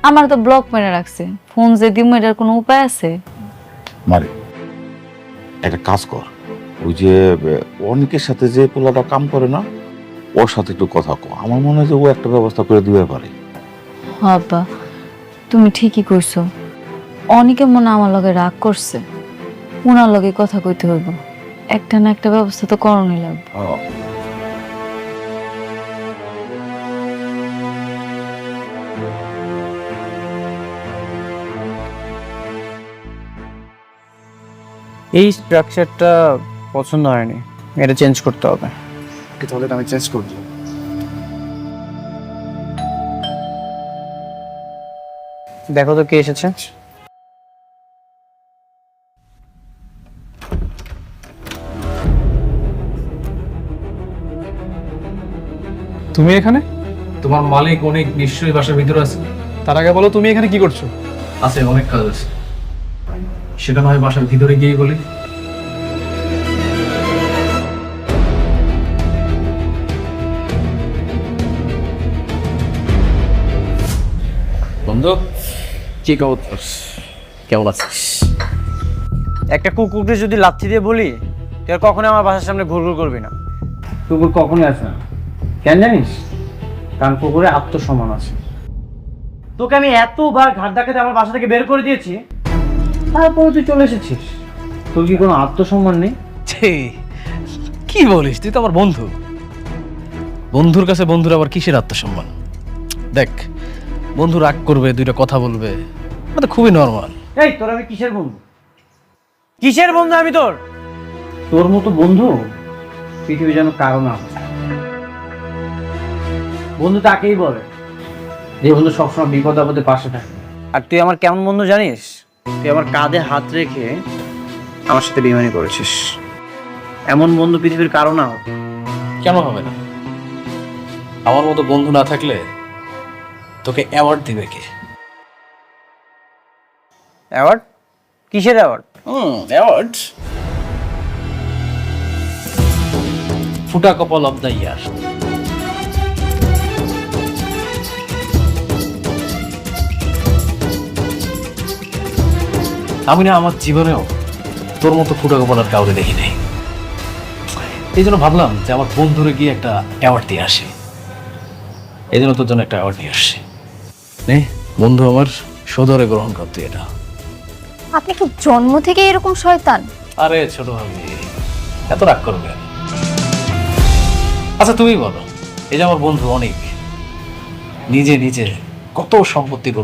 আমার তো ব্লক মেরে রাখছে, ফোন যে দিমু এটার কোনো উপায় আছে? মারে একটা কাজ কর, ওই যে অনেকের সাথে যে পোলাটা কাম করে না, ওর সাথে একটু কথা কো। আমার মনে হয় যে ও একটা ব্যবস্থা করে দিতে পারে। আব্বা তুমি ঠিকই কইছো, অনেকে মনে হয় আমার লগে রাগ করছে, ওনার লগে কথা কইতে হইব, একটা না একটা ব্যবস্থা তো করণই লাগবে। এই স্ট্রাকচারটা পছন্দ হয়নি, এটা চেঞ্জ করতে হবে। তাহলে আমি চেঞ্জ করব। দেখো তো কে এসেছে। তুমি এখানে? তোমার মালিক অনেক নিশ্চয়ই বাসার ভিতরে আছে। তার আগে বলো তুমি এখানে কি করছো? আছে, অনেক কাজ আছে, সেটা না হয় বাসার ভিতরে গিয়ে বলি। বন্ধু, কি খবর? কেমন আছিস? একটা কুকুরকে যদি লাথি দিয়ে বলি তুই আর কখনোই আমার বাসার সামনে ঘুরঘুর করবি না, কুকুর কখনোই আসে না। কেন জানিস? কারণ কুকুরে আত্মসম্মান আছে। তোকে আমি এতবার ঘাট ধাক্কাতে আমার বাসা থেকে বের করে দিয়েছি, তারপরে তুই চলে এসেছিস। তোর কি কোনো আত্মসম্মান নেই? কি বলিস? তুই তো আমার বন্ধু। বন্ধুর কাছে বন্ধুর আবার কিসের আত্মসম্মান? দেখ, বন্ধু রাগ করবে, দুইটা কথা বলবে, এটা তো খুবই নর্মাল। এই তোর আমি কিসের বন্ধু? কিসের বন্ধু আমি তোর? তোর মতো বন্ধু পৃথিবী যেন কারো না হয়। বন্ধু তাকেই বলে যে বন্ধু সবসময় বিপদ আপদে পাশে থাকে। আর তুই আমার কেমন বন্ধু জানিস? তুই আমার কাঁধে হাত রেখে আমার সাথে বেইমানি করেছিস। এমন বন্ধু পৃথিবীর কারো না হয়। কেন হবে না? আমার মতো বন্ধু না থাকলে তোকে অ্যাওয়ার্ড দিবে কে? অ্যাওয়ার্ড? কিসের অ্যাওয়ার্ড? অ্যাওয়ার্ড ফুটা কপাল অফ দ্য ইয়ার। আমি না আমার জীবনেও তোর মতো ফুটা কপাল আর কাউকে দেখি নাই। এই জন্য ভাবলাম যে আমার বন্ধুরে গিয়ে একটা অ্যাওয়ার্ড দিয়ে আসি। এই জন্য তোর জন্য একটা অ্যাওয়ার্ড নিয়ে আসছি। নে বন্ধু, আমার সদরে গ্রহণ কর তুই এটা। আপনি কি জন্ম থেকে এরকম শয়তান? আরে ছোট ভাবি, এত রাগ করবে? আচ্ছা তুমি বলো, এই যে আমার বন্ধু অনেক নিজে নিজে কত সম্পত্তির